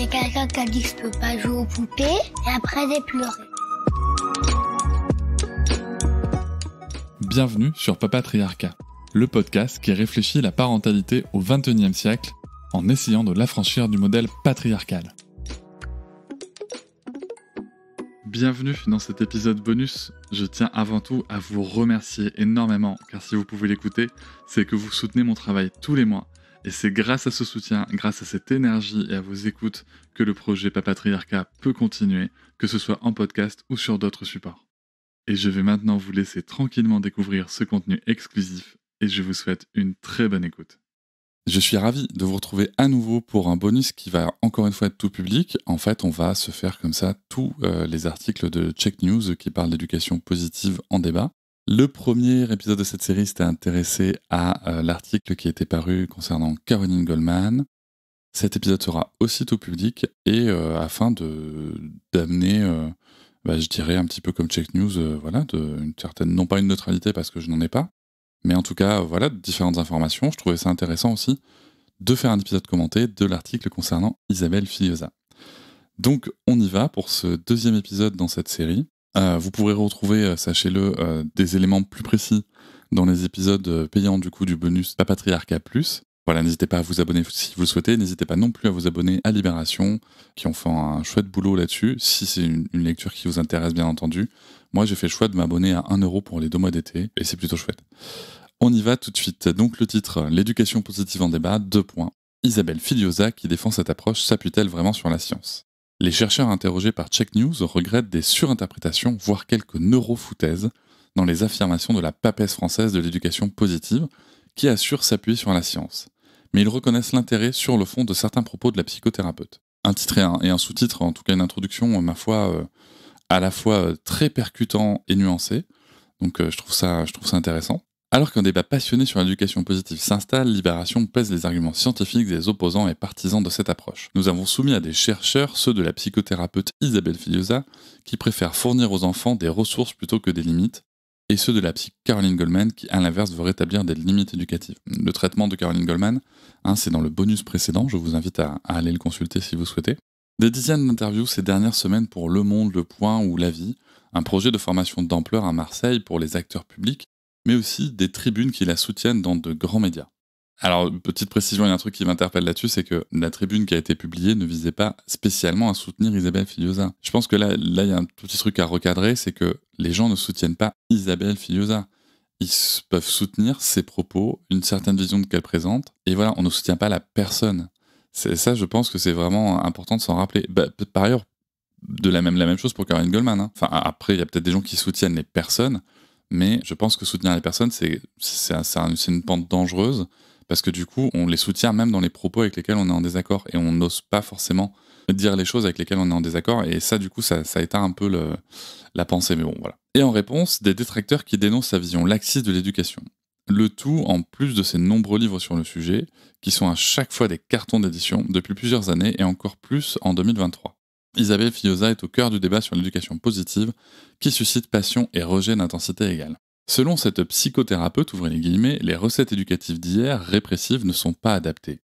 a quelqu'un qui a dit que je peux pas jouer aux poupées, et après j'ai pleuré. Bienvenue sur Papatriarcat, le podcast qui réfléchit la parentalité au XXIe siècle en essayant de l'affranchir du modèle patriarcal. Bienvenue dans cet épisode bonus. Je tiens avant tout à vous remercier énormément, car si vous pouvez l'écouter, c'est que vous soutenez mon travail tous les mois. Et c'est grâce à ce soutien, grâce à cette énergie et à vos écoutes que le projet Papatriarcat peut continuer, que ce soit en podcast ou sur d'autres supports. Et je vais maintenant vous laisser tranquillement découvrir ce contenu exclusif et je vous souhaite une très bonne écoute. Je suis ravi de vous retrouver à nouveau pour un bonus qui va encore une fois être tout public. En fait, on va se faire comme ça tous les articles de Check News qui parlent d'éducation positive en débat. Le premier épisode de cette série s'était intéressé à l'article qui était paru concernant Caroline Goldman. Cet épisode sera aussi tout public et afin d'amener, je dirais un petit peu comme Check News, une certaine, non pas une neutralité parce que je n'en ai pas, mais en tout cas, différentes informations. Je trouvais ça intéressant aussi de faire un épisode commenté de l'article concernant Isabelle Filiosa. Donc, on y va pour ce deuxième épisode dans cette série. Vous pourrez retrouver, sachez-le, des éléments plus précis dans les épisodes payants du bonus Papatriarcat Plus. Voilà, n'hésitez pas à vous abonner si vous le souhaitez. N'hésitez pas non plus à vous abonner à Libération, qui ont fait un chouette boulot là-dessus, si c'est une lecture qui vous intéresse bien entendu. Moi, j'ai fait le choix de m'abonner à 1 € pour les 2 mois d'été, et c'est plutôt chouette. On y va tout de suite. Donc le titre, l'éducation positive en débat, 2 points. Isabelle Filiosa, qui défend cette approche, s'appuie-t-elle vraiment sur la science ? Les chercheurs interrogés par Check News regrettent des surinterprétations, voire quelques neurofoutaises, dans les affirmations de la papesse française de l'éducation positive, qui assure s'appuyer sur la science. Mais ils reconnaissent l'intérêt sur le fond de certains propos de la psychothérapeute. Un titre et un sous-titre, en tout cas une introduction, ma foi, à la fois très percutant et nuancé. Donc je trouve ça intéressant. Alors qu'un débat passionné sur l'éducation positive s'installe, Libération pèse les arguments scientifiques des opposants et partisans de cette approche. Nous avons soumis à des chercheurs, ceux de la psychothérapeute Isabelle Filiosa, qui préfèrent fournir aux enfants des ressources plutôt que des limites, et ceux de la psy Caroline Goldman, qui à l'inverse veut rétablir des limites éducatives. Le traitement de Caroline Goldman, c'est dans le bonus précédent, je vous invite à aller le consulter si vous souhaitez. Des dizaines d'interviews ces dernières semaines pour Le Monde, Le Point ou La Vie, un projet de formation d'ampleur à Marseille pour les acteurs publics, mais aussi des tribunes qui la soutiennent dans de grands médias. Alors, petite précision, il y a un truc qui m'interpelle là-dessus, c'est que la tribune qui a été publiée ne visait pas spécialement à soutenir Isabelle Filiosa. Je pense que là, il y a un petit truc à recadrer, c'est que les gens ne soutiennent pas Isabelle Filiosa. Ils peuvent soutenir ses propos, une certaine vision qu'elle présente, et voilà, on ne soutient pas la personne. C'est ça, je pense que c'est vraiment important de s'en rappeler. Par ailleurs, la même chose pour Caroline Goldman. Enfin, après, il y a peut-être des gens qui soutiennent les personnes, mais je pense que soutenir les personnes, c'est une pente dangereuse, parce que du coup, on les soutient même dans les propos avec lesquels on est en désaccord, et on n'ose pas forcément dire les choses avec lesquelles on est en désaccord, et ça, du coup, ça éteint un peu la pensée, mais bon, voilà. Et en réponse, des détracteurs qui dénoncent sa vision laxiste de l'éducation. Le tout en plus de ses nombreux livres sur le sujet, qui sont à chaque fois des cartons d'édition depuis plusieurs années, et encore plus en 2023. Isabelle Filiosa est au cœur du débat sur l'éducation positive, qui suscite passion et rejet d'intensité égale. Selon cette psychothérapeute, ouvrez les guillemets, les recettes éducatives d'hier, répressives, ne sont pas adaptées.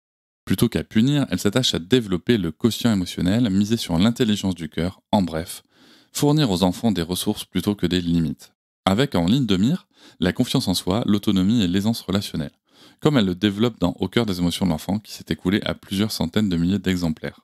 Plutôt qu'à punir, elle s'attache à développer le quotient émotionnel, miser sur l'intelligence du cœur, en bref, fournir aux enfants des ressources plutôt que des limites. Avec en ligne de mire, la confiance en soi, l'autonomie et l'aisance relationnelle, comme elle le développe dans Au cœur des émotions de l'enfant, qui s'est écoulé à plusieurs centaines de milliers d'exemplaires.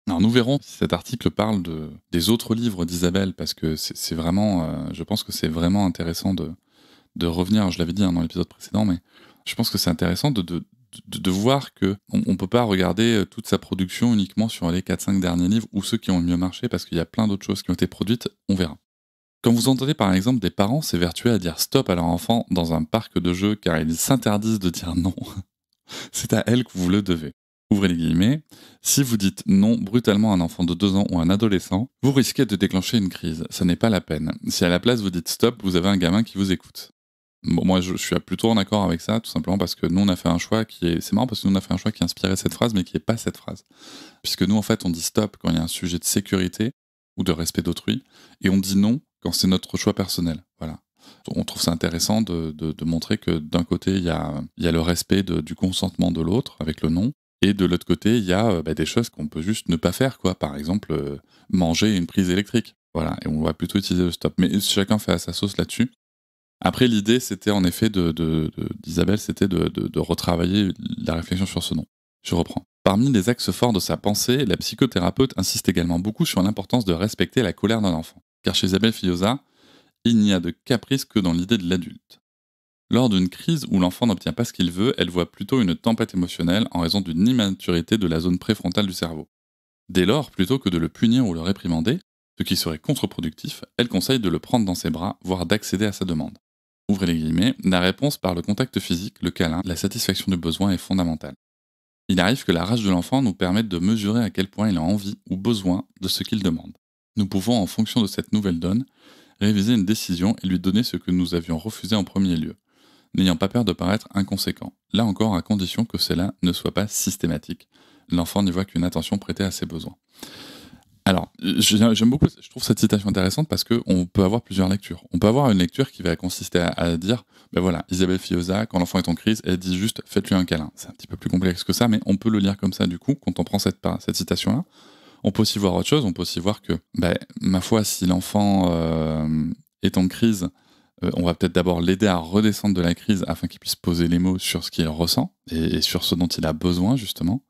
Alors nous verrons si cet article parle des autres livres d'Isabelle, parce que c'est vraiment, je pense que c'est vraiment intéressant de revenir, je l'avais dit dans l'épisode précédent, mais je pense que c'est intéressant de voir qu'on ne peut pas regarder toute sa production uniquement sur les 4-5 derniers livres ou ceux qui ont le mieux marché, parce qu'il y a plein d'autres choses qui ont été produites, on verra. Quand vous entendez par exemple des parents s'évertuer à dire stop à leur enfant dans un parc de jeux car ils s'interdisent de dire non, c'est à elle que vous le devez. Ouvrez les guillemets, si vous dites non brutalement à un enfant de 2 ans ou à un adolescent, vous risquez de déclencher une crise, ça n'est pas la peine. Si à la place vous dites stop, vous avez un gamin qui vous écoute. Bon, moi je suis plutôt en accord avec ça, tout simplement parce que nous on a fait un choix c'est marrant parce que nous on a fait un choix qui inspirait cette phrase mais qui n'est pas cette phrase. Puisque nous en fait on dit stop quand il y a un sujet de sécurité ou de respect d'autrui, et on dit non quand c'est notre choix personnel, voilà. On trouve ça intéressant de montrer que d'un côté il y a le respect du consentement de l'autre avec le non, Et de l'autre côté, il y a des choses qu'on peut juste ne pas faire, quoi. Par exemple, manger une prise électrique. Voilà, et on va plutôt utiliser le stop. Mais chacun fait à sa sauce là-dessus. Après, l'idée, c'était en effet d'Isabelle, c'était de retravailler la réflexion sur ce nom. Je reprends. Parmi les axes forts de sa pensée, la psychothérapeute insiste également beaucoup sur l'importance de respecter la colère d'un enfant. Car chez Isabelle Fillosa, il n'y a de caprice que dans l'idée de l'adulte. Lors d'une crise où l'enfant n'obtient pas ce qu'il veut, elle voit plutôt une tempête émotionnelle en raison d'une immaturité de la zone préfrontale du cerveau. Dès lors, plutôt que de le punir ou le réprimander, ce qui serait contre-productif, elle conseille de le prendre dans ses bras, voire d'accéder à sa demande. Ouvrez les guillemets, la réponse par le contact physique, le câlin, la satisfaction du besoin est fondamentale. Il arrive que la rage de l'enfant nous permette de mesurer à quel point il a envie ou besoin de ce qu'il demande. Nous pouvons, en fonction de cette nouvelle donne, réviser une décision et lui donner ce que nous avions refusé en premier lieu, n'ayant pas peur de paraître inconséquent, là encore à condition que cela ne soit pas systématique. L'enfant n'y voit qu'une attention prêtée à ses besoins. Alors, j'aime beaucoup, je trouve cette citation intéressante parce qu'on peut avoir plusieurs lectures. On peut avoir une lecture qui va consister à dire, ben voilà, Isabelle Fillosa, quand l'enfant est en crise, elle dit juste, faites-lui un câlin. C'est un petit peu plus complexe que ça, mais on peut le lire comme ça du coup, quand on prend cette citation-là. On peut aussi voir autre chose, on peut aussi voir que, ma foi, si l'enfant est en crise, on va peut-être d'abord l'aider à redescendre de la crise afin qu'il puisse poser les mots sur ce qu'il ressent et sur ce dont il a besoin, justement.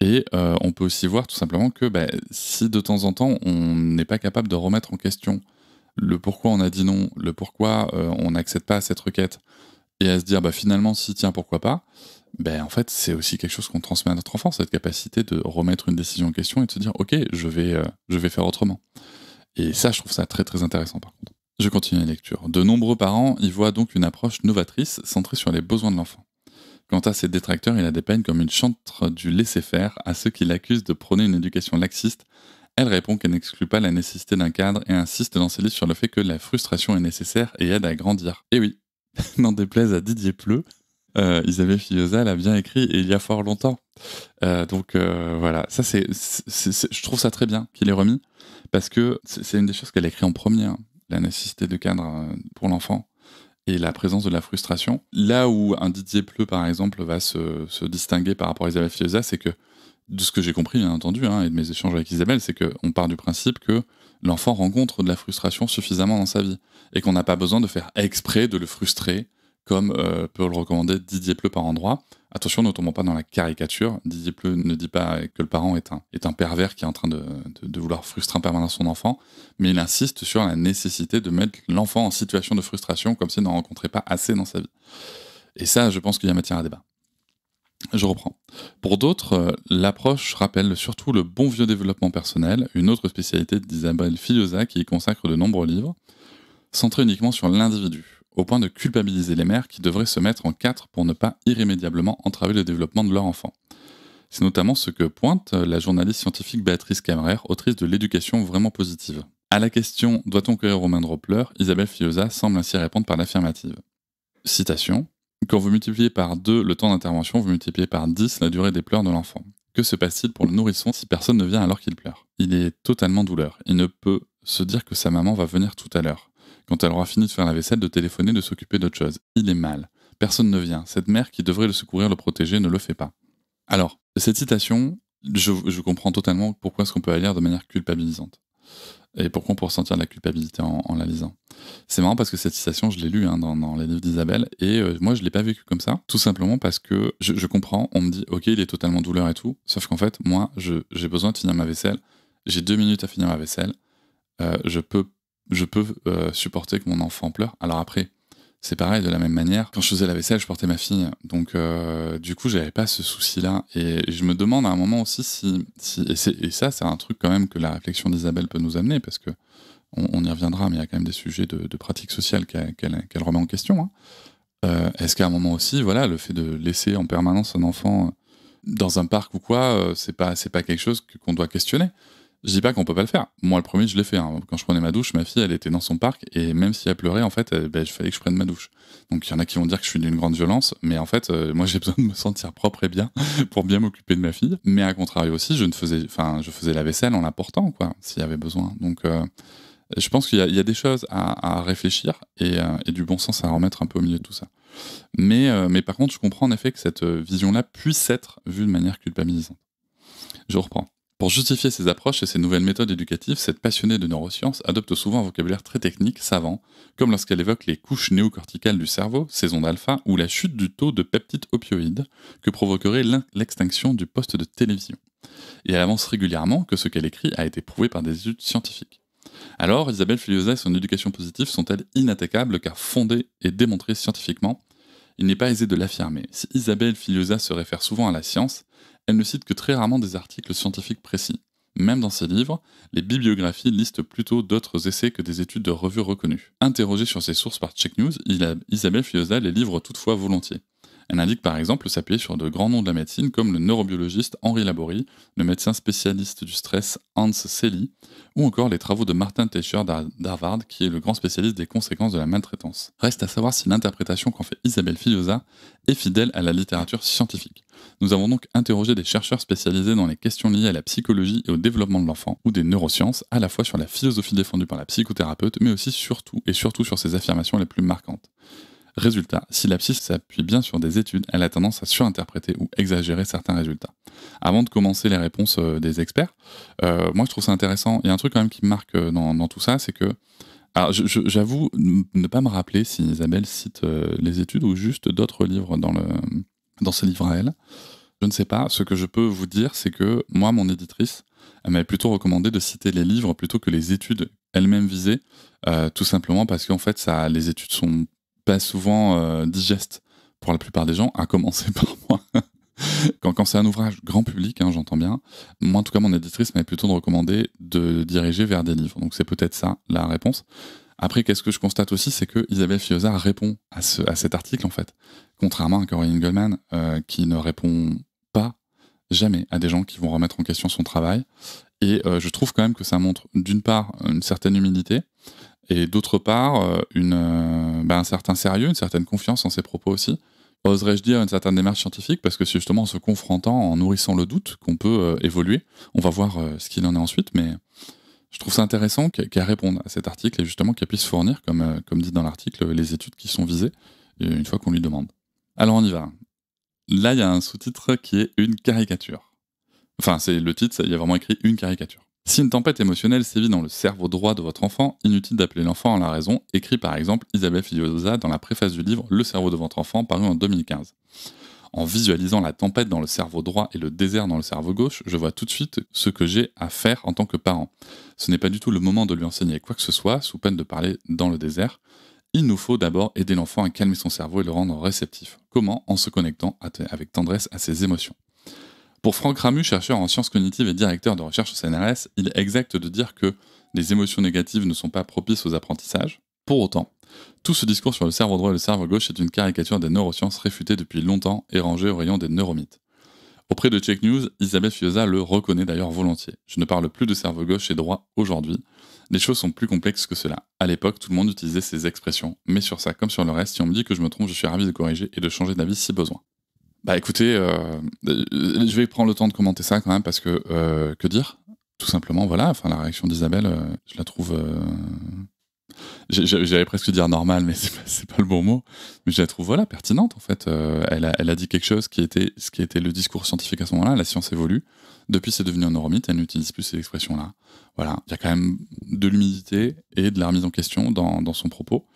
Et on peut aussi voir tout simplement que si de temps en temps on n'est pas capable de remettre en question le pourquoi on a dit non, le pourquoi on n'accède pas à cette requête, et à se dire finalement si tiens pourquoi pas, en fait c'est aussi quelque chose qu'on transmet à notre enfant, cette capacité de remettre une décision en question et de se dire ok je vais faire autrement. Et ça je trouve ça très très intéressant par contre. Je continue la lecture. De nombreux parents y voient donc une approche novatrice centrée sur les besoins de l'enfant. Quant à ses détracteurs, il la dépeint comme une chantre du laisser-faire. À ceux qui l'accusent de prôner une éducation laxiste, elle répond qu'elle n'exclut pas la nécessité d'un cadre et insiste dans ses livres sur le fait que la frustration est nécessaire et aide à grandir. Et oui, n'en déplaise à Didier Pleu, Isabelle Fillosa l'a bien écrit et il y a fort longtemps. Donc voilà, ça je trouve ça très bien qu'il ait remis, parce que c'est une des choses qu'elle a écrit en premier, hein, la nécessité de cadre pour l'enfant. Et la présence de la frustration. Là où un Didier Pleu, par exemple, va se distinguer par rapport à Isabelle Fillosa, c'est que, de ce que j'ai compris, bien entendu, et de mes échanges avec Isabelle, c'est qu'on part du principe que l'enfant rencontre de la frustration suffisamment dans sa vie, et qu'on n'a pas besoin de faire exprès de le frustrer, comme peut le recommander Didier Pleu par endroit. Attention, ne tombons pas dans la caricature. Didier Pleu ne dit pas que le parent est un pervers qui est en train de vouloir frustrer en permanence son enfant, mais il insiste sur la nécessité de mettre l'enfant en situation de frustration comme s'il n'en rencontrait pas assez dans sa vie. Et ça, je pense qu'il y a matière à débat. Je reprends. Pour d'autres, l'approche rappelle surtout le bon vieux développement personnel, une autre spécialité d'Isabelle Fillosa qui y consacre de nombreux livres, centrés uniquement sur l'individu, au point de culpabiliser les mères qui devraient se mettre en quatre pour ne pas irrémédiablement entraver le développement de leur enfant. C'est notamment ce que pointe la journaliste scientifique Béatrice Camrer, autrice de L'éducation vraiment positive. À la question « Doit-on cueillir aux mains de pleurs ?» Isabelle Fillosa semble ainsi répondre par l'affirmative. Citation. « Quand vous multipliez par 2 le temps d'intervention, vous multipliez par 10 la durée des pleurs de l'enfant. Que se passe-t-il pour le nourrisson si personne ne vient alors qu'il pleure ? Il est totalement douleur. Il ne peut se dire que sa maman va venir tout à l'heure. Quand elle aura fini de faire la vaisselle, de téléphoner, de s'occuper d'autre chose. Il est mal. Personne ne vient. Cette mère qui devrait le secourir, le protéger, ne le fait pas. » Alors, cette citation, je comprends totalement pourquoi est-ce qu'on peut la lire de manière culpabilisante. Et pourquoi on peut ressentir de la culpabilité en la lisant. C'est marrant parce que cette citation, je l'ai lue dans les livres d'Isabelle, et moi, je ne l'ai pas vécue comme ça, tout simplement parce que je comprends, on me dit, ok, il est totalement douleur et tout, sauf qu'en fait, moi, j'ai besoin de finir ma vaisselle, j'ai 2 minutes à finir ma vaisselle, je peux supporter que mon enfant pleure. Alors après, c'est pareil, de la même manière, quand je faisais la vaisselle, je portais ma fille, donc du coup, j'avais pas ce souci-là, et je me demande à un moment aussi si et ça, c'est un truc quand même que la réflexion d'Isabelle peut nous amener, parce que on y reviendra, mais il y a quand même des sujets de pratique sociale qu'elle remet en question. Est-ce qu'à un moment aussi, voilà, le fait de laisser en permanence un enfant dans un parc ou quoi, c'est pas quelque chose qu'on doit questionner. Je dis pas qu'on peut pas le faire. Moi, le premier, je l'ai fait. Quand je prenais ma douche, ma fille, elle était dans son parc, et même si elle pleurait, en fait, il fallait que je prenne ma douche. Donc, il y en a qui vont dire que je suis d'une grande violence, mais en fait, moi, j'ai besoin de me sentir propre et bien pour bien m'occuper de ma fille. Mais à contrario aussi, je faisais la vaisselle en la portant, quoi, s'il y avait besoin. Donc, Je pense qu'il y a des choses à réfléchir et du bon sens à remettre un peu au milieu de tout ça. Mais par contre, je comprends en effet que cette vision-là puisse être vue de manière culpabilisante. Je reprends. Pour justifier ces approches et ces nouvelles méthodes éducatives, cette passionnée de neurosciences adopte souvent un vocabulaire très technique, savant, comme lorsqu'elle évoque les couches néocorticales du cerveau, ces ondes alpha, ou la chute du taux de peptides opioïdes que provoquerait l'extinction du poste de télévision. Et elle avance régulièrement que ce qu'elle écrit a été prouvé par des études scientifiques. Alors, Isabelle Filiosa et son éducation positive sont-elles inattaquables car fondées et démontrées scientifiquement ? Il n'est pas aisé de l'affirmer. Si Isabelle Filiosa se réfère souvent à la science, elle ne cite que très rarement des articles scientifiques précis. Même dans ses livres, les bibliographies listent plutôt d'autres essais que des études de revues reconnues. Interrogée sur ses sources par Check News, Isabelle Filiosa les livre toutefois volontiers. Elle indique par exemple s'appuyer sur de grands noms de la médecine comme le neurobiologiste Henri Laborie, le médecin spécialiste du stress Hans Selye, ou encore les travaux de Martin Teicher d'Harvard, qui est le grand spécialiste des conséquences de la maltraitance. Reste à savoir si l'interprétation qu'en fait Isabelle Filiosa est fidèle à la littérature scientifique. Nous avons donc interrogé des chercheurs spécialisés dans les questions liées à la psychologie et au développement de l'enfant, ou des neurosciences, à la fois sur la philosophie défendue par la psychothérapeute, mais aussi surtout sur ses affirmations les plus marquantes. Résultat, si la psy s'appuie bien sur des études, elle a tendance à surinterpréter ou exagérer certains résultats. Avant de commencer les réponses des experts, moi je trouve ça intéressant. Il y a un truc quand même qui me marque dans tout ça, c'est que... Alors j'avoue ne pas me rappeler si Isabelle cite les études ou juste d'autres livres dans ses livres à elle. Je ne sais pas. Ce que je peux vous dire, c'est que moi, mon éditrice, elle m'avait plutôt recommandé de citer les livres plutôt que les études elles-mêmes visées, tout simplement parce qu'en fait, les études sont pas souvent digestes pour la plupart des gens, à commencer par moi. Quand c'est un ouvrage grand public, hein, j'entends bien, moi en tout cas mon éditrice m'avait plutôt recommandé de diriger vers des livres. Donc c'est peut-être ça la réponse. Après, qu'est-ce que je constate aussi, c'est que Isabelle Filiosa répond à cet article en fait, contrairement à Corinne Goldman qui ne répond pas jamais à des gens qui vont remettre en question son travail. Et je trouve quand même que ça montre d'une part une certaine humilité, et d'autre part un certain sérieux, une certaine confiance en ses propos aussi. Oserais-je dire une certaine démarche scientifique, parce que c'est justement en se confrontant, en nourrissant le doute qu'on peut évoluer. On va voir ce qu'il en est ensuite, mais je trouve ça intéressant qu'elle réponde à cet article et justement qu'elle puisse fournir, comme dit dans l'article, les études qui sont visées, une fois qu'on lui demande. Alors on y va. Là, il y a un sous-titre qui est une caricature. Enfin, c'est le titre, il y a vraiment écrit une caricature. Si une tempête émotionnelle sévit dans le cerveau droit de votre enfant, inutile d'appeler l'enfant à la raison, écrit par exemple Isabelle Filiosa dans la préface du livre Le cerveau de votre enfant, paru en 2015. En visualisant la tempête dans le cerveau droit et le désert dans le cerveau gauche, je vois tout de suite ce que j'ai à faire en tant que parent. Ce n'est pas du tout le moment de lui enseigner quoi que ce soit, sous peine de parler dans le désert. Il nous faut d'abord aider l'enfant à calmer son cerveau et le rendre réceptif. Comment ? En se connectant avec tendresse à ses émotions. Pour Franck Ramu, chercheur en sciences cognitives et directeur de recherche au CNRS, il est exact de dire que les émotions négatives ne sont pas propices aux apprentissages. Pour autant, tout ce discours sur le cerveau droit et le cerveau gauche est une caricature des neurosciences réfutée depuis longtemps et rangée au rayon des neuromythes. Auprès de Check News, Isabelle Filiosa le reconnaît d'ailleurs volontiers. Je ne parle plus de cerveau gauche et droit aujourd'hui. Les choses sont plus complexes que cela. À l'époque, tout le monde utilisait ces expressions, mais sur ça comme sur le reste, si on me dit que je me trompe, je suis ravi de corriger et de changer d'avis si besoin. Bah écoutez, je vais prendre le temps de commenter ça quand même parce que dire ? Tout simplement, voilà, enfin la réaction d'Isabelle, je la trouve... J'allais presque dire normale, mais c'est pas le bon mot. Mais je la trouve voilà, pertinente en fait. Elle a dit quelque chose ce qui était le discours scientifique à ce moment-là. La science évolue. Depuis, c'est devenu un neuromythe. Elle n'utilise plus ces expressions-là. Voilà, il y a quand même de l'humilité et de la remise en question dans son propos.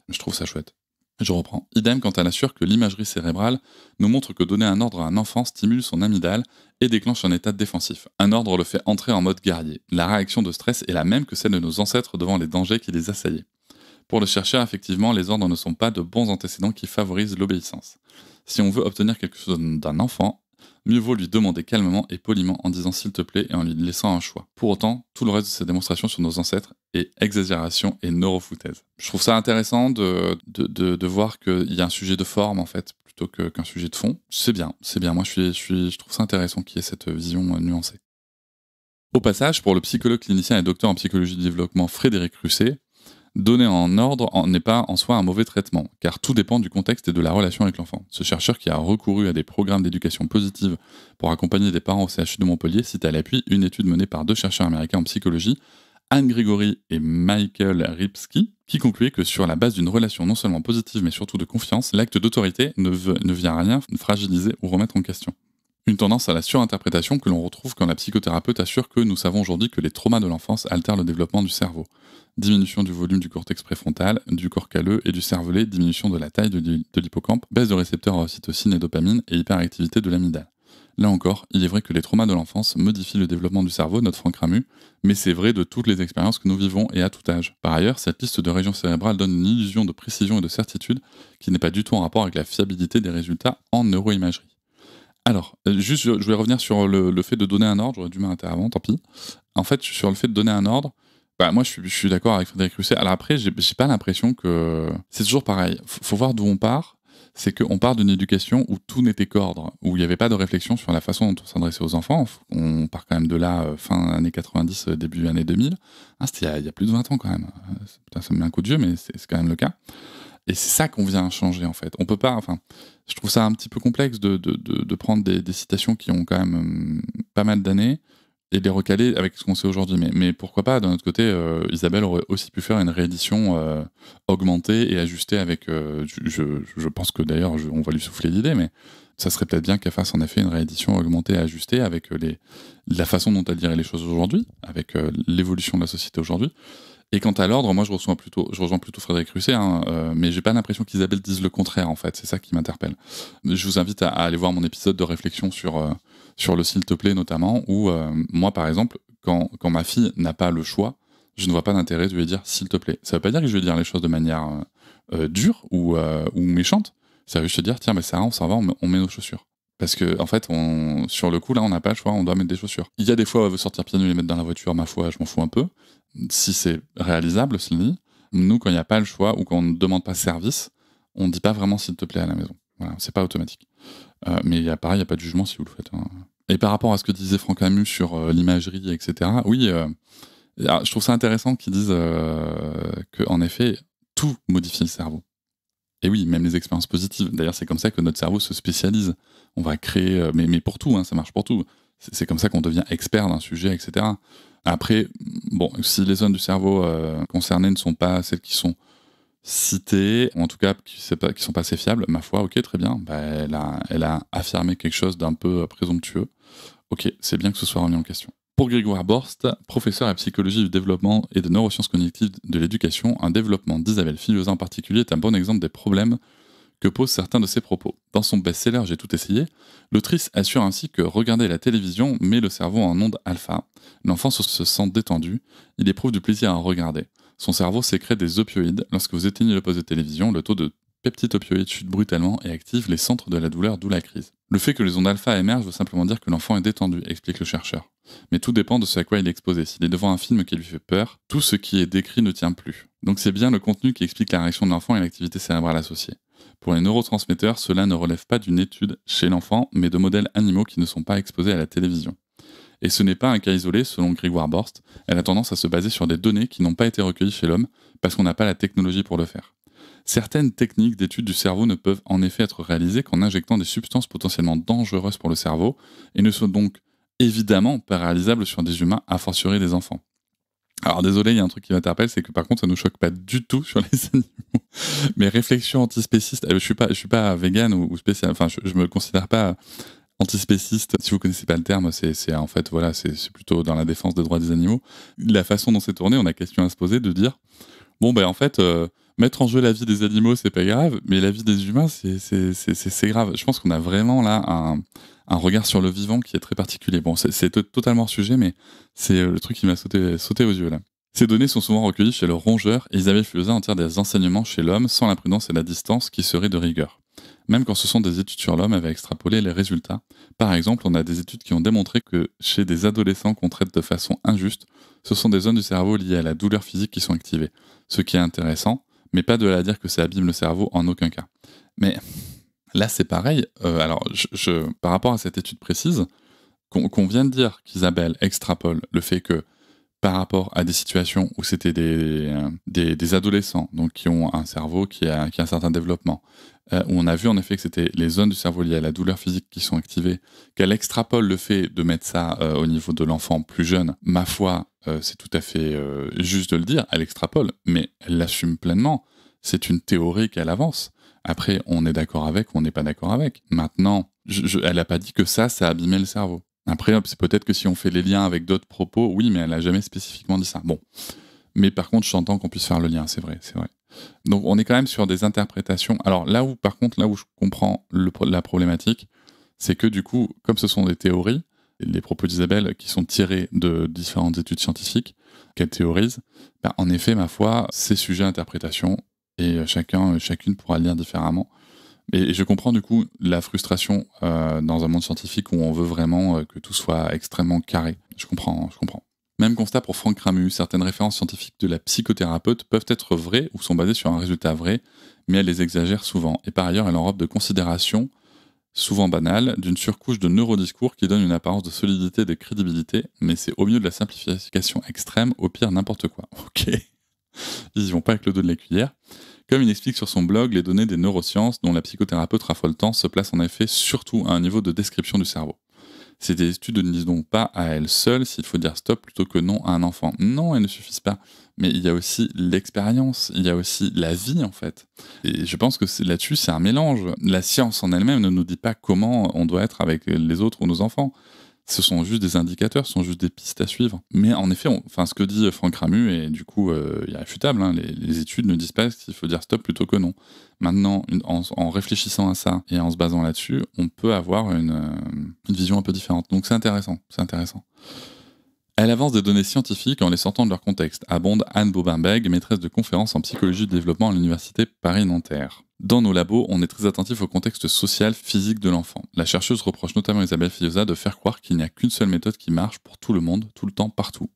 Je trouve ça chouette. Je reprends. Idem quand elle assure que l'imagerie cérébrale nous montre que donner un ordre à un enfant stimule son amygdale et déclenche un état défensif. Un ordre le fait entrer en mode guerrier. La réaction de stress est la même que celle de nos ancêtres devant les dangers qui les assaillaient. Pour le chercheur, effectivement, les ordres ne sont pas de bons antécédents qui favorisent l'obéissance. Si on veut obtenir quelque chose d'un enfant, mieux vaut lui demander calmement et poliment en disant s'il te plaît et en lui laissant un choix. Pour autant, tout le reste de ces démonstrations sur nos ancêtres est exagération et neurofoutaise. Je trouve ça intéressant de voir qu'il y a un sujet de forme en fait, plutôt qu'un sujet de fond. C'est bien. Moi je trouve ça intéressant qu'il y ait cette vision nuancée. Au passage, pour le psychologue clinicien et docteur en psychologie du développement Frédéric Russet, donner en ordre n'est pas en soi un mauvais traitement, car tout dépend du contexte et de la relation avec l'enfant. Ce chercheur qui a recouru à des programmes d'éducation positive pour accompagner des parents au CHU de Montpellier cite à l'appui une étude menée par 2 chercheurs américains en psychologie, Anne Grégory et Michael Ripsky, qui concluaient que sur la base d'une relation non seulement positive mais surtout de confiance, l'acte d'autorité ne vient rien fragiliser ou remettre en question. Une tendance à la surinterprétation que l'on retrouve quand la psychothérapeute assure que nous savons aujourd'hui que les traumas de l'enfance altèrent le développement du cerveau. Diminution du volume du cortex préfrontal, du corps calleux et du cervelet, diminution de la taille de l'hippocampe, baisse de récepteurs à ocytocine et dopamine et hyperactivité de l'amygdale. Là encore, il est vrai que les traumas de l'enfance modifient le développement du cerveau, notre Franck Ramu, mais c'est vrai de toutes les expériences que nous vivons et à tout âge. Par ailleurs, cette liste de régions cérébrales donne une illusion de précision et de certitude qui n'est pas du tout en rapport avec la fiabilité des résultats en neuroimagerie. Alors, juste, je vais revenir sur le fait de donner un ordre, j'aurais dû m'arrêter avant, tant pis. En fait, sur le fait de donner un ordre, moi je suis d'accord avec Frédéric Russet. Alors après, j'ai pas l'impression que... C'est toujours pareil, faut voir d'où on part. C'est qu'on part d'une éducation où tout n'était qu'ordre, où il n'y avait pas de réflexion sur la façon dont on s'adressait aux enfants. On part quand même de là, fin années 90, début années 2000. C'était il y a plus de 20 ans quand même. Putain, ça me met un coup de vieux, mais c'est quand même le cas. Et c'est ça qu'on vient changer en fait. On peut pas, je trouve ça un petit peu complexe de prendre des citations qui ont quand même pas mal d'années et de les recaler avec ce qu'on sait aujourd'hui. Mais pourquoi pas, d'un autre côté, Isabelle aurait aussi pu faire une réédition augmentée et ajustée avec... je pense que d'ailleurs, on va lui souffler l'idée, mais ça serait peut-être bien qu'elle fasse en effet une réédition augmentée et ajustée avec la façon dont elle dirait les choses aujourd'hui, avec l'évolution de la société aujourd'hui. Et quant à l'ordre, moi je rejoins plutôt Frédéric Russet, mais j'ai pas l'impression qu'Isabelle dise le contraire en fait, c'est ça qui m'interpelle. Je vous invite à aller voir mon épisode de réflexion sur le s'il te plaît notamment, où moi par exemple, quand ma fille n'a pas le choix, je ne vois pas d'intérêt de lui dire s'il te plaît. Ça veut pas dire que je vais dire les choses de manière dure ou méchante, ça veut juste dire tiens mais Sarah on s'en va, on met nos chaussures. Parce que en fait, sur le coup là on n'a pas le choix, on doit mettre des chaussures. Il y a des fois où elle veut sortir pieds nus et les mettre dans la voiture, ma foi je m'en fous un peu. Si c'est réalisable, cela dit, nous, quand il n'y a pas le choix ou quand on ne demande pas service, on ne dit pas vraiment s'il te plaît à la maison. Voilà, c'est pas automatique. Mais pareil, il n'y a pas de jugement si vous le faites. Hein. Et par rapport à ce que disait Franck Ramu sur l'imagerie, etc., oui, je trouve ça intéressant qu'ils disent qu'en effet, tout modifie le cerveau. Et oui, même les expériences positives. D'ailleurs, c'est comme ça que notre cerveau se spécialise. On va créer, mais pour tout, hein, ça marche pour tout. C'est comme ça qu'on devient expert d'un sujet, etc. Après, bon, si les zones du cerveau concernées ne sont pas celles qui sont citées, ou en tout cas qui sont pas assez fiables, ma foi, ok, très bien, elle a affirmé quelque chose d'un peu présomptueux. Ok, c'est bien que ce soit remis en question. Pour Grégoire Borst, professeur à psychologie du développement et de neurosciences cognitives de l'éducation, un développement d'Isabelle Filosa en particulier est un bon exemple des problèmes que posent certains de ses propos. Dans son best-seller J'ai tout essayé, l'autrice assure ainsi que regarder la télévision met le cerveau en onde alpha. L'enfant se sent détendu, il éprouve du plaisir à regarder. Son cerveau sécrète des opioïdes. Lorsque vous éteignez le poste de télévision, le taux de peptides opioïdes chute brutalement et active les centres de la douleur, d'où la crise. Le fait que les ondes alpha émergent veut simplement dire que l'enfant est détendu, explique le chercheur. Mais tout dépend de ce à quoi il est exposé. S'il est devant un film qui lui fait peur, tout ce qui est décrit ne tient plus. Donc c'est bien le contenu qui explique la réaction de l'enfant et l'activité cérébrale associée. Pour les neurotransmetteurs, cela ne relève pas d'une étude chez l'enfant, mais de modèles animaux qui ne sont pas exposés à la télévision. Et ce n'est pas un cas isolé, selon Grégoire Borst, elle a tendance à se baser sur des données qui n'ont pas été recueillies chez l'homme, parce qu'on n'a pas la technologie pour le faire. Certaines techniques d'étude du cerveau ne peuvent en effet être réalisées qu'en injectant des substances potentiellement dangereuses pour le cerveau, et ne sont donc évidemment pas réalisables sur des humains, a fortiori des enfants. Alors désolé, il y a un truc qui m'interpelle, c'est que par contre ça ne nous choque pas du tout sur les animaux. Mes réflexions antispécistes, je suis pas vegan ou spécial, je me considère pas antispéciste. Si vous connaissez pas le terme, c'est en fait voilà, c'est plutôt dans la défense des droits des animaux. La façon dont c'est tourné, on a question à se poser de dire bon en fait mettre en jeu la vie des animaux c'est pas grave, mais la vie des humains c'est grave. Je pense qu'on a vraiment là un regard sur le vivant qui est très particulier. Bon, c'est totalement hors sujet, mais c'est le truc qui m'a sauté aux yeux là. Ces données sont souvent recueillies chez le rongeur et Isabelle Filosa en tire des enseignements chez l'homme sans la prudence et la distance qui seraient de rigueur. Même quand ce sont des études sur l'homme, elle va extrapoler les résultats. Par exemple, on a des études qui ont démontré que chez des adolescents qu'on traite de façon injuste, ce sont des zones du cerveau liées à la douleur physique qui sont activées. Ce qui est intéressant, mais pas de là à dire que ça abîme le cerveau en aucun cas. Mais là, c'est pareil. Alors, par rapport à cette étude précise, qu'on vient de dire qu'Isabelle extrapole le fait que par rapport à des situations où c'était des adolescents donc qui ont un cerveau qui a un certain développement, où on a vu en effet que c'était les zones du cerveau liées à la douleur physique qui sont activées, qu'elle extrapole le fait de mettre ça au niveau de l'enfant plus jeune, ma foi, c'est tout à fait juste de le dire, elle extrapole, mais elle l'assume pleinement. C'est une théorie qu'elle avance. Après, on est d'accord avec ou on n'est pas d'accord avec. Maintenant, elle n'a pas dit que ça a abîmé le cerveau. Après, c'est peut-être que si on fait les liens avec d'autres propos, oui, mais elle n'a jamais spécifiquement dit ça. Bon. Mais par contre, j'entends qu'on puisse faire le lien, c'est vrai. Donc, on est quand même sur des interprétations. Alors, là où je comprends la problématique, c'est que du coup, comme ce sont des théories, les propos d'Isabelle qui sont tirés de différentes études scientifiques qu'elle théorise, en effet, ma foi, c'est sujet à interprétation et chacune pourra le lire différemment. Et je comprends du coup la frustration dans un monde scientifique où on veut vraiment que tout soit extrêmement carré. Je comprends. Même constat pour Franck Ramu, certaines références scientifiques de la psychothérapeute peuvent être vraies ou sont basées sur un résultat vrai, mais elle les exagère souvent. Et par ailleurs, elle enrobe de considérations, souvent banales, d'une surcouche de neurodiscours qui donne une apparence de solidité et de crédibilité, mais c'est au mieux de la simplification extrême, au pire n'importe quoi. Ok, ils y vont pas avec le dos de la cuillère. Comme il explique sur son blog, les données des neurosciences dont la psychothérapeute raffole tant se placent en effet surtout à un niveau de description du cerveau. Ces études ne disent donc pas à elles seules s'il faut dire stop plutôt que non à un enfant. Non, elles ne suffisent pas. Mais il y a aussi l'expérience, il y a aussi la vie en fait. Et je pense que là-dessus, c'est un mélange. La science en elle-même ne nous dit pas comment on doit être avec les autres ou nos enfants. Ce sont juste des indicateurs, ce sont juste des pistes à suivre. Mais en effet, ce que dit Franck Ramu est du coup irréfutable. Hein, les études ne disent pas qu'il faut dire stop plutôt que non. Maintenant, en réfléchissant à ça et en se basant là-dessus, on peut avoir une vision un peu différente. Donc c'est intéressant. Elle avance des données scientifiques en les sortant de leur contexte, abonde Anne Bobin-Bègue, maîtresse de conférences en psychologie du développement à l'université Paris-Nanterre. Dans nos labos, on est très attentif au contexte social, physique de l'enfant. La chercheuse reproche notamment à Isabelle Fillosa de faire croire qu'il n'y a qu'une seule méthode qui marche pour tout le monde, tout le temps, partout,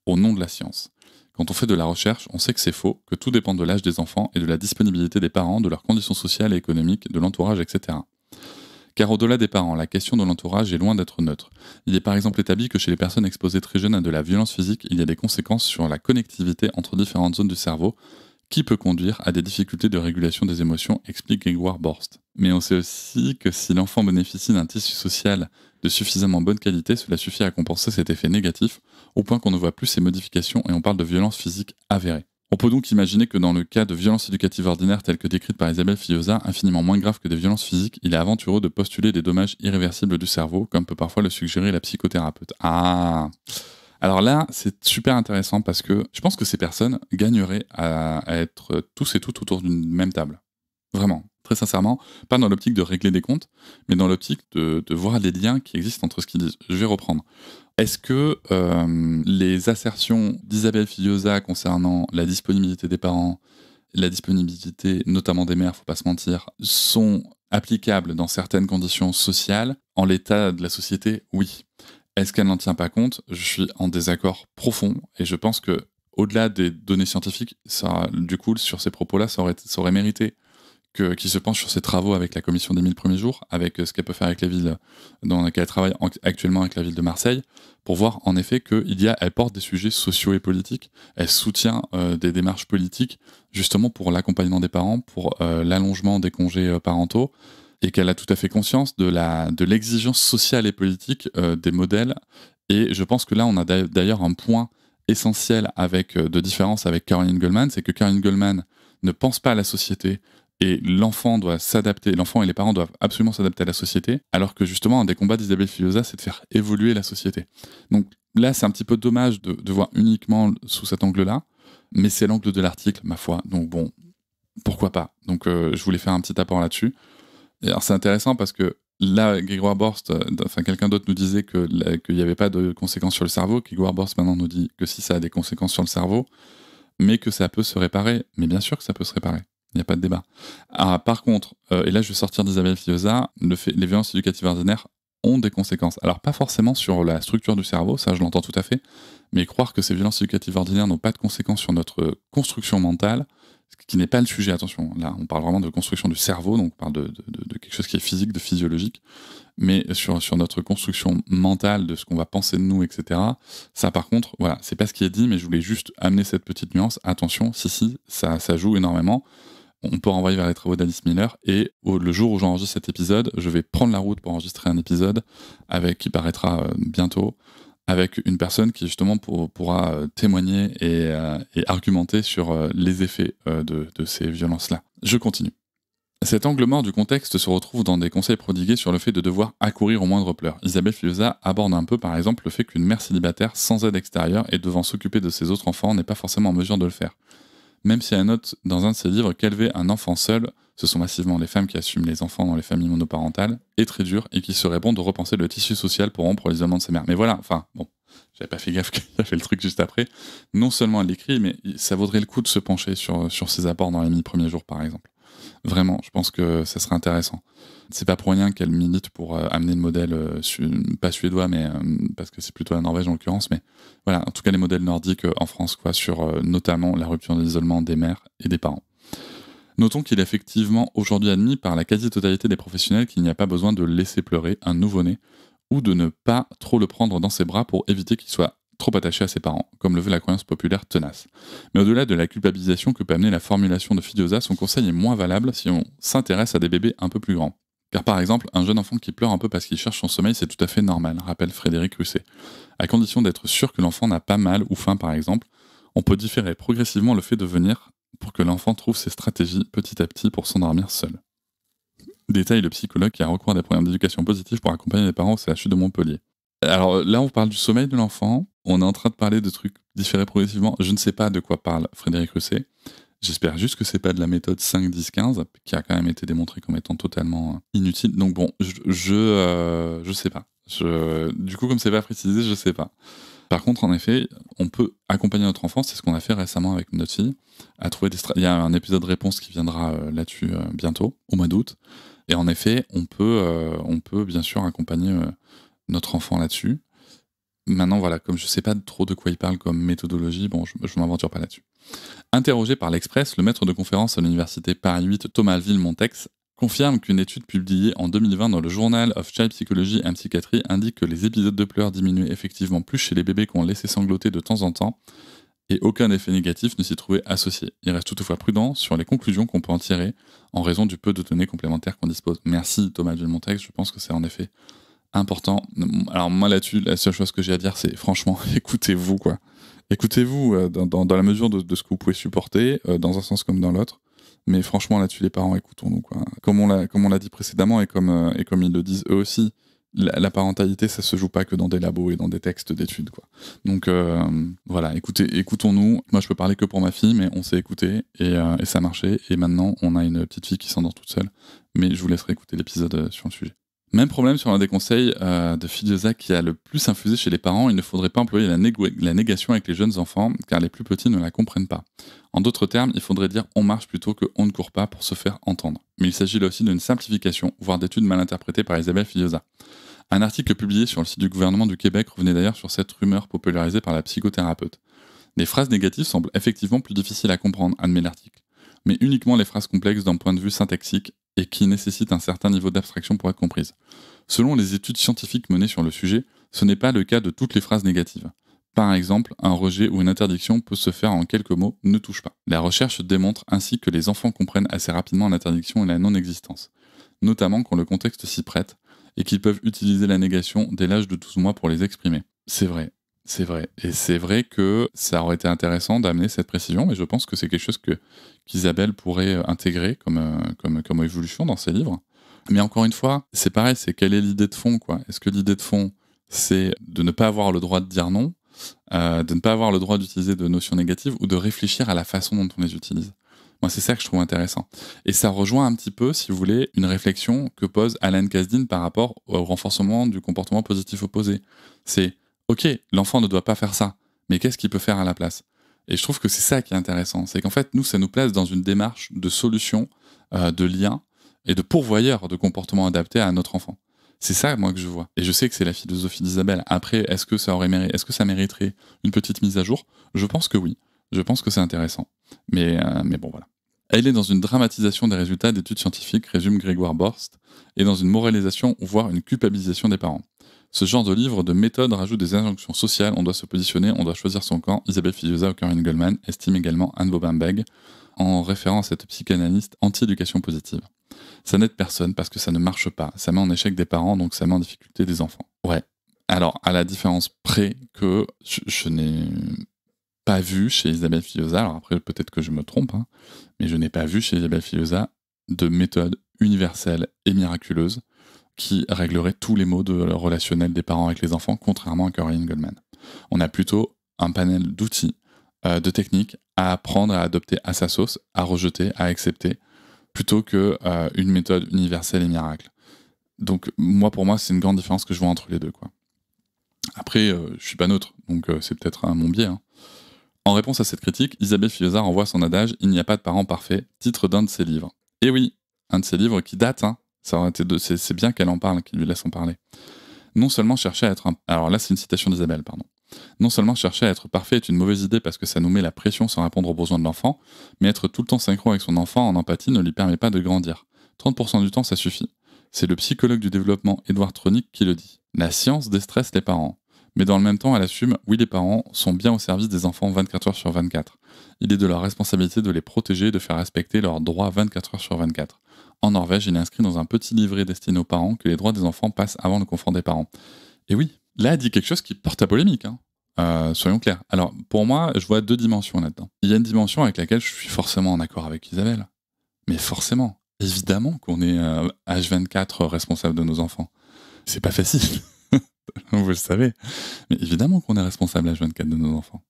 au nom de la science. Quand on fait de la recherche, on sait que c'est faux, que tout dépend de l'âge des enfants et de la disponibilité des parents, de leurs conditions sociales et économiques, de l'entourage, etc. Car au-delà des parents, la question de l'entourage est loin d'être neutre. Il est par exemple établi que chez les personnes exposées très jeunes à de la violence physique, il y a des conséquences sur la connectivité entre différentes zones du cerveau, qui peut conduire à des difficultés de régulation des émotions, explique Grégoire Borst. Mais on sait aussi que si l'enfant bénéficie d'un tissu social de suffisamment bonne qualité, cela suffit à compenser cet effet négatif, au point qu'on ne voit plus ces modifications et on parle de violence physique avérée. On peut donc imaginer que dans le cas de violences éducatives ordinaires telles que décrites par Isabelle Fillosa, infiniment moins graves que des violences physiques, il est aventureux de postuler des dommages irréversibles du cerveau, comme peut parfois le suggérer la psychothérapeute. Ah! Alors là, c'est super intéressant parce que je pense que ces personnes gagneraient à être tous et toutes autour d'une même table. Vraiment, très sincèrement, pas dans l'optique de régler des comptes, mais dans l'optique de voir les liens qui existent entre ce qu'ils disent. Je vais reprendre. Est-ce que les assertions d'Isabelle Fillosa concernant la disponibilité des parents, la disponibilité notamment des mères, faut pas se mentir, sont applicables dans certaines conditions sociales? En l'état de la société, oui. Est-ce qu'elle n'en tient pas compte? Je suis en désaccord profond et je pense que au-delà des données scientifiques, ça, du coup, sur ces propos-là, ça aurait mérité qu'il se penche sur ses travaux avec la commission des 1000 premiers jours, avec ce qu'elle peut faire avec les villes dans lesquelles elle travaille actuellement avec la ville de Marseille, pour voir en effet qu'elle porte des sujets sociaux et politiques, elle soutient des démarches politiques, justement pour l'accompagnement des parents, pour l'allongement des congés parentaux, et qu'elle a tout à fait conscience de l'exigence sociale et politique des modèles. Et je pense que là, on a d'ailleurs un point essentiel de différence avec Caroline Goldman, c'est que Caroline Goldman ne pense pas à la société, et l'enfant doit s'adapter, l'enfant et les parents doivent absolument s'adapter à la société, alors que justement, un des combats d'Isabelle Fillosa, c'est de faire évoluer la société. Donc là, c'est un petit peu dommage de voir uniquement sous cet angle-là, mais c'est l'angle de l'article, ma foi. Donc bon, pourquoi pas. Donc je voulais faire un petit apport là-dessus. Et alors c'est intéressant parce que là, Grégoire Borst, quelqu'un d'autre nous disait qu'il n'y avait pas de conséquences sur le cerveau. Grégoire Borst maintenant nous dit que si ça a des conséquences sur le cerveau, mais que ça peut se réparer. Mais bien sûr que ça peut se réparer. Il n'y a pas de débat. Ah, par contre, et là je vais sortir d'Isabelle Fillosa, les violences éducatives ordinaires ont des conséquences. Alors pas forcément sur la structure du cerveau, ça je l'entends tout à fait, mais croire que ces violences éducatives ordinaires n'ont pas de conséquences sur notre construction mentale, ce qui n'est pas le sujet, attention, là on parle vraiment de construction du cerveau, donc on parle de quelque chose qui est physique, de physiologique, mais sur notre construction mentale, de ce qu'on va penser de nous, etc., ça par contre, voilà, c'est pas ce qui est dit, mais je voulais juste amener cette petite nuance, attention, si, ça joue énormément. On peut renvoyer vers les travaux d'Alice Miller, et le jour où j'enregistre cet épisode, je vais prendre la route pour enregistrer un épisode qui paraîtra bientôt, avec une personne qui justement pourra témoigner et argumenter sur les effets de ces violences-là. Je continue. Cet angle mort du contexte se retrouve dans des conseils prodigués sur le fait de devoir accourir au moindre pleur. Isabelle Filosa aborde un peu par exemple le fait qu'une mère célibataire sans aide extérieure et devant s'occuper de ses autres enfants n'est pas forcément en mesure de le faire. Même si elle note dans un de ses livres qu'élever un enfant seul, ce sont massivement les femmes qui assument les enfants dans les familles monoparentales, est très dur et qu'il serait bon de repenser le tissu social pour rompre l'isolement de ses mères. Mais voilà, enfin, bon, j'avais pas fait gaffe qu'il a fait le truc juste après. Non seulement elle l'écrit, mais ça vaudrait le coup de se pencher sur ses apports dans les 1000 premiers jours, par exemple. Vraiment, je pense que ça serait intéressant. C'est pas pour rien qu'elle milite pour amener le modèle, pas suédois, mais parce que c'est plutôt la Norvège en l'occurrence, mais voilà, en tout cas les modèles nordiques en France, quoi, sur notamment la rupture de l'isolement des mères et des parents. Notons qu'il est effectivement aujourd'hui admis par la quasi-totalité des professionnels qu'il n'y a pas besoin de laisser pleurer un nouveau-né ou de ne pas trop le prendre dans ses bras pour éviter qu'il soit trop attaché à ses parents, comme le veut la croyance populaire tenace. Mais au-delà de la culpabilisation que peut amener la formulation de Filosa, son conseil est moins valable si on s'intéresse à des bébés un peu plus grands. Car par exemple, un jeune enfant qui pleure un peu parce qu'il cherche son sommeil, c'est tout à fait normal, rappelle Frédéric Russet. À condition d'être sûr que l'enfant n'a pas mal ou faim par exemple, on peut différer progressivement le fait de venir pour que l'enfant trouve ses stratégies petit à petit pour s'endormir seul. Détaille le psychologue qui a recours à des programmes d'éducation positive pour accompagner les parents au CHU de Montpellier. Alors là, on parle du sommeil de l'enfant, on est en train de parler de trucs différés progressivement. Je ne sais pas de quoi parle Frédéric Russet. J'espère juste que c'est pas de la méthode 5-10-15, qui a quand même été démontrée comme étant totalement inutile. Donc bon, je sais pas. Du coup, comme c'est pas précisé, je sais pas. Par contre, en effet, on peut accompagner notre enfant, c'est ce qu'on a fait récemment avec notre fille, à trouver il y a un épisode réponse qui viendra là-dessus bientôt, au mois d'août. Et en effet, on peut bien sûr accompagner notre enfant là-dessus. Maintenant, voilà, comme je sais pas trop de quoi il parle comme méthodologie, bon, je m'aventure pas là-dessus. Interrogé par l'Express, le maître de conférence à l'université Paris 8, Thomas Villemontex, confirme qu'une étude publiée en 2020 dans le Journal of Child Psychology and Psychiatry indique que les épisodes de pleurs diminuaient effectivement plus chez les bébés qu'on laissait sangloter de temps en temps, et aucun effet négatif ne s'y trouvait associé. Il reste toutefois prudent sur les conclusions qu'on peut en tirer en raison du peu de données complémentaires qu'on dispose. Merci Thomas Villemontex, je pense que c'est en effet important. Alors moi là-dessus, la seule chose que j'ai à dire, c'est franchement, écoutez-vous quoi. Écoutez-vous dans la mesure de ce que vous pouvez supporter, dans un sens comme dans l'autre. Mais franchement là-dessus, les parents, écoutons-nous quoi. Comme on l'a dit précédemment et comme ils le disent eux aussi, la parentalité, ça se joue pas que dans des labos et dans des textes d'études quoi. Donc voilà, écoutons-nous. Moi, je peux parler que pour ma fille, mais on s'est écouté et ça marchait. Et maintenant, on a une petite fille qui s'endort toute seule. Mais je vous laisserai écouter l'épisode sur le sujet. Même problème sur l'un des conseils de Filosa qui a le plus infusé chez les parents, il ne faudrait pas employer la négation avec les jeunes enfants, car les plus petits ne la comprennent pas. En d'autres termes, il faudrait dire on marche plutôt que on ne court pas pour se faire entendre. Mais il s'agit là aussi d'une simplification, voire d'études mal interprétées par Isabelle Filosa. Un article publié sur le site du gouvernement du Québec revenait d'ailleurs sur cette rumeur popularisée par la psychothérapeute. Les phrases négatives semblent effectivement plus difficiles à comprendre, admet l'article, mais uniquement les phrases complexes d'un point de vue syntaxique et qui nécessitent un certain niveau d'abstraction pour être comprises. Selon les études scientifiques menées sur le sujet, ce n'est pas le cas de toutes les phrases négatives. Par exemple, un rejet ou une interdiction peut se faire en quelques mots « ne touche pas ». La recherche démontre ainsi que les enfants comprennent assez rapidement l'interdiction et la non-existence, notamment quand le contexte s'y prête, et qu'ils peuvent utiliser la négation dès l'âge de 12 mois pour les exprimer. C'est vrai. Et c'est vrai que ça aurait été intéressant d'amener cette précision, mais je pense que c'est quelque chose qu'Isabelle pourrait intégrer comme évolution dans ses livres. Mais encore une fois, c'est pareil, c'est quelle est l'idée de fond, quoi. Est-ce que l'idée de fond, c'est de ne pas avoir le droit de dire non, de ne pas avoir le droit d'utiliser de notions négatives, ou de réfléchir à la façon dont on les utilise? Moi, c'est ça que je trouve intéressant. Et ça rejoint un petit peu, si vous voulez, une réflexion que pose Alan Kasdin par rapport au renforcement du comportement positif opposé. C'est ok, l'enfant ne doit pas faire ça, mais qu'est-ce qu'il peut faire à la place? Et je trouve que c'est ça qui est intéressant. C'est qu'en fait, nous, ça nous place dans une démarche de solution, de lien et de pourvoyeur de comportements adaptés à notre enfant. C'est ça, moi, que je vois. Et je sais que c'est la philosophie d'Isabelle. Après, est-ce que ça mériterait une petite mise à jour? Je pense que oui. Je pense que c'est intéressant. Mais bon, voilà. Elle est dans une dramatisation des résultats d'études scientifiques, résume Grégoire Borst, et dans une moralisation, voire une culpabilisation des parents. Ce genre de livre de méthode rajoute des injonctions sociales, on doit se positionner, on doit choisir son camp. Isabelle Filosa, Corinne Goldman, estime également Anne Bobin-Beg, en référence à cette psychanalyste anti-éducation positive. Ça n'aide personne parce que ça ne marche pas, ça met en échec des parents, donc ça met en difficulté des enfants. Ouais, Alors, à la différence près que je n'ai pas vu chez Isabelle Fillosa, alors après peut-être que je me trompe, hein, mais je n'ai pas vu chez Isabelle Fillosa de méthode universelle et miraculeuse qui réglerait tous les maux relationnels des parents avec les enfants, contrairement à Corinne Goldman. On a plutôt un panel d'outils, de techniques à apprendre, à adopter à sa sauce, à rejeter, à accepter, plutôt que une méthode universelle et miracle. Donc pour moi, c'est une grande différence que je vois entre les deux, quoi. Après, je suis pas neutre, donc c'est peut-être mon biais, hein. En réponse à cette critique, Isabelle Fillosa renvoie son adage « Il n'y a pas de parent parfait », titre d'un de ses livres. Et oui, un de ses livres qui date, hein. Ça aurait été c'est bien qu'elle en parle, qu'il lui laisse en parler. Non seulement chercher à être alors là c'est une citation d'Isabelle, pardon. Non seulement chercher à être parfait est une mauvaise idée parce que ça nous met la pression sans répondre aux besoins de l'enfant, mais être tout le temps synchro avec son enfant en empathie ne lui permet pas de grandir. 30% du temps ça suffit. C'est le psychologue du développement Edward Tronick qui le dit. La science déstresse les parents. Mais dans le même temps, elle assume, oui, les parents sont bien au service des enfants 24 heures sur 24. Il est de leur responsabilité de les protéger et de faire respecter leurs droits 24 heures sur 24. En Norvège, il est inscrit dans un petit livret destiné aux parents que les droits des enfants passent avant le confort des parents. Et oui, là, elle dit quelque chose qui porte à polémique, hein. Soyons clairs. Alors, pour moi, je vois 2 dimensions là-dedans. Il y a une dimension avec laquelle je suis forcément en accord avec Isabelle. Mais forcément, évidemment qu'on est H24 responsable de nos enfants. C'est pas facile. Vous le savez. Mais évidemment qu'on est responsable H24 de nos enfants.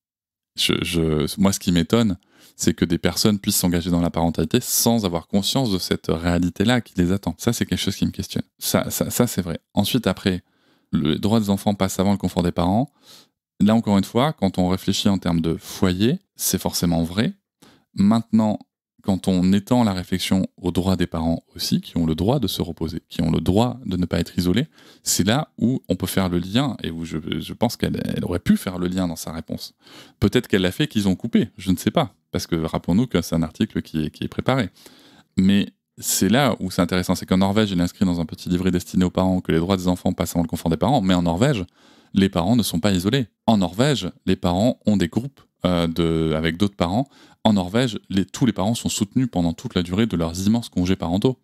Moi, ce qui m'étonne, c'est que des personnes puissent s'engager dans la parentalité sans avoir conscience de cette réalité-là qui les attend. Ça, c'est quelque chose qui me questionne. Ça c'est vrai. Ensuite, après, le droit des enfants passe avant le confort des parents. Là, encore une fois, quand on réfléchit en termes de foyer, c'est forcément vrai. Maintenant, quand on étend la réflexion aux droits des parents aussi, qui ont le droit de se reposer, qui ont le droit de ne pas être isolés, c'est là où on peut faire le lien, et où je pense qu'elle aurait pu faire le lien dans sa réponse. Peut-être qu'elle l'a fait, qu'ils ont coupé, je ne sais pas, parce que rappelons-nous que c'est un article qui est préparé. Mais c'est là où c'est intéressant, c'est qu'en Norvège, il est inscrit dans un petit livret destiné aux parents que les droits des enfants passent avant le confort des parents, mais en Norvège, les parents ne sont pas isolés. En Norvège, les parents ont des groupes avec d'autres parents. En Norvège, tous les parents sont soutenus pendant toute la durée de leurs immenses congés parentaux.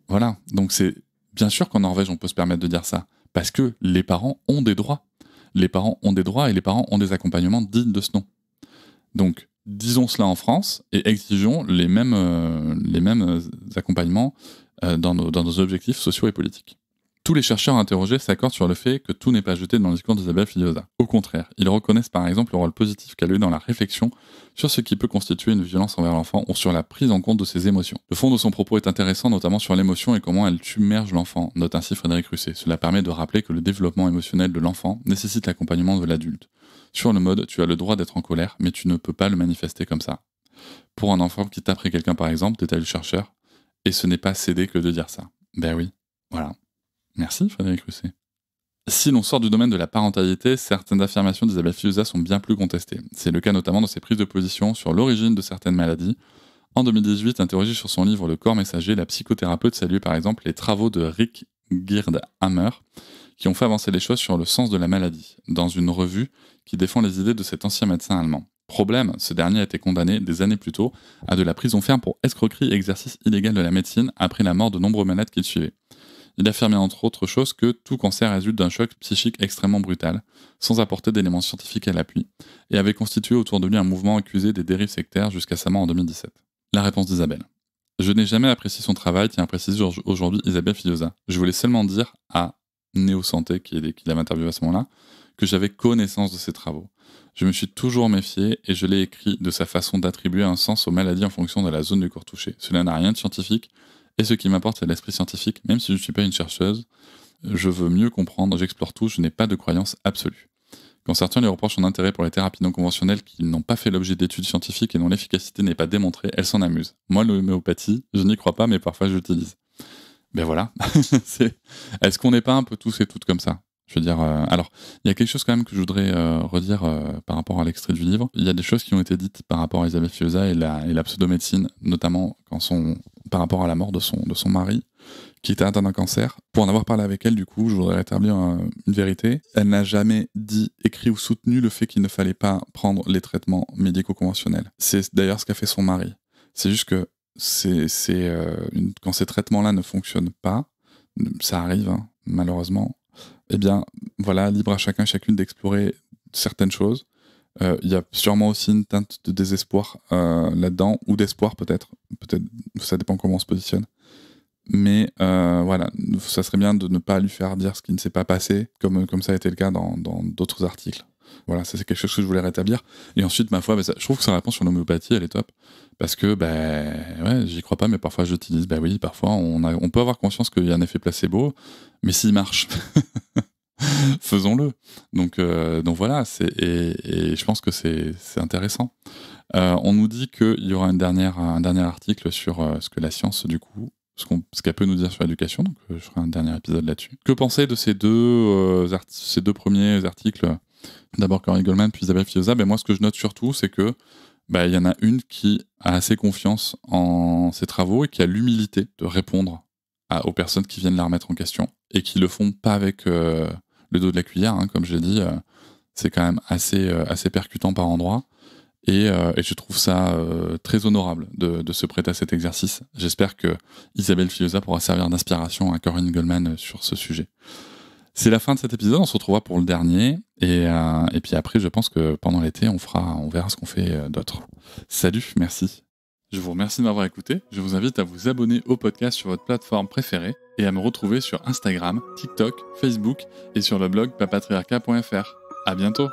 Voilà, donc c'est bien sûr qu'en Norvège, on peut se permettre de dire ça, parce que les parents ont des droits. Les parents ont des droits et les parents ont des accompagnements dignes de ce nom. Donc, disons cela en France et exigeons les mêmes accompagnements dans nos objectifs sociaux et politiques. Tous les chercheurs interrogés s'accordent sur le fait que tout n'est pas jeté dans le discours d'Isabelle Fillosa. Au contraire, ils reconnaissent par exemple le rôle positif qu'elle a eu dans la réflexion sur ce qui peut constituer une violence envers l'enfant ou sur la prise en compte de ses émotions. Le fond de son propos est intéressant, notamment sur l'émotion et comment elle submerge l'enfant, note ainsi Frédéric Russet. Cela permet de rappeler que le développement émotionnel de l'enfant nécessite l'accompagnement de l'adulte. Sur le mode, tu as le droit d'être en colère, mais tu ne peux pas le manifester comme ça. Pour un enfant qui taperait quelqu'un par exemple, détaille le chercheur, et ce n'est pas céder que de dire ça. Ben oui, voilà. Merci Frédéric Russet. Si l'on sort du domaine de la parentalité, certaines affirmations d'Isabelle Fillosa sont bien plus contestées. C'est le cas notamment dans ses prises de position sur l'origine de certaines maladies. En 2018, interrogée sur son livre Le corps messager, la psychothérapeute salue par exemple les travaux de Rick Girdhammer qui ont fait avancer les choses sur le sens de la maladie, dans une revue qui défend les idées de cet ancien médecin allemand. Problème, ce dernier a été condamné des années plus tôt à de la prison ferme pour escroquerie et exercice illégal de la médecine après la mort de nombreux malades qui le suivaient. Il affirmait entre autres choses que tout cancer résulte d'un choc psychique extrêmement brutal, sans apporter d'éléments scientifiques à l'appui, et avait constitué autour de lui un mouvement accusé des dérives sectaires jusqu'à sa mort en 2017. La réponse d'Isabelle. Je n'ai jamais apprécié son travail, tient à préciser aujourd'hui Isabelle Fillosa. Je voulais seulement dire à Néo Santé, qui l'avait interviewé à ce moment-là, que j'avais connaissance de ses travaux. Je me suis toujours méfié et je l'ai écrit de sa façon d'attribuer un sens aux maladies en fonction de la zone du corps touchée. Cela n'a rien de scientifique, et ce qui m'importe, c'est l'esprit scientifique, même si je ne suis pas une chercheuse. Je veux mieux comprendre, j'explore tout, je n'ai pas de croyance absolue. Quand certains lui reprochent son intérêt pour les thérapies non conventionnelles qui n'ont pas fait l'objet d'études scientifiques et dont l'efficacité n'est pas démontrée, elle s'en amuse. Moi, l'homéopathie, je n'y crois pas, mais parfois je l'utilise. Ben voilà. Est-ce qu'on n'est pas un peu tous et toutes comme ça ? Je veux dire, alors, il y a quelque chose quand même que je voudrais redire par rapport à l'extrait du livre. Il y a des choses qui ont été dites par rapport à Isabelle Fillosa et la pseudomédecine, notamment par rapport à la mort de son mari, qui était atteint d'un cancer. Pour en avoir parlé avec elle, du coup, je voudrais rétablir une vérité. Elle n'a jamais dit, écrit ou soutenu le fait qu'il ne fallait pas prendre les traitements médicaux conventionnels. C'est d'ailleurs ce qu'a fait son mari. C'est juste que quand ces traitements-là ne fonctionnent pas, ça arrive, hein, malheureusement, eh bien, voilà, libre à chacun, chacune d'explorer certaines choses. Il y a sûrement aussi une teinte de désespoir là-dedans, ou d'espoir peut-être, ça dépend comment on se positionne. Mais voilà, ça serait bien de ne pas lui faire dire ce qui ne s'est pas passé, comme ça a été le cas dans d'autres articles. Voilà, ça c'est quelque chose que je voulais rétablir. Et ensuite, ma foi, je trouve que sa réponse sur l'homéopathie, elle est top. Parce que, ouais, j'y crois pas, mais parfois j'utilise. Oui, parfois on peut avoir conscience qu'il y a un effet placebo, mais s'il marche, faisons-le. Donc voilà, et je pense que c'est intéressant. On nous dit qu'il y aura un dernier article sur ce que la science, du coup, ce qu'elle peut nous dire sur l'éducation, donc je ferai un dernier épisode là-dessus. Que penser de ces deux premiers articles, d'abord Corinne Goldman puis Isabelle Fillosa? Moi, ce que je note surtout, c'est que il y en a une qui a assez confiance en ses travaux et qui a l'humilité de répondre aux personnes qui viennent la remettre en question et qui le font pas avec le dos de la cuillère, hein, comme je l'ai dit. C'est quand même assez percutant par endroits. Et je trouve ça très honorable de se prêter à cet exercice. J'espère que Isabelle Fillosa pourra servir d'inspiration à Corinne Goldman sur ce sujet. C'est la fin de cet épisode, on se retrouvera pour le dernier. Et puis après, je pense que pendant l'été, on verra ce qu'on fait d'autre. Salut, merci. Je vous remercie de m'avoir écouté. Je vous invite à vous abonner au podcast sur votre plateforme préférée et à me retrouver sur Instagram, TikTok, Facebook et sur le blog papatriarca.fr. À bientôt.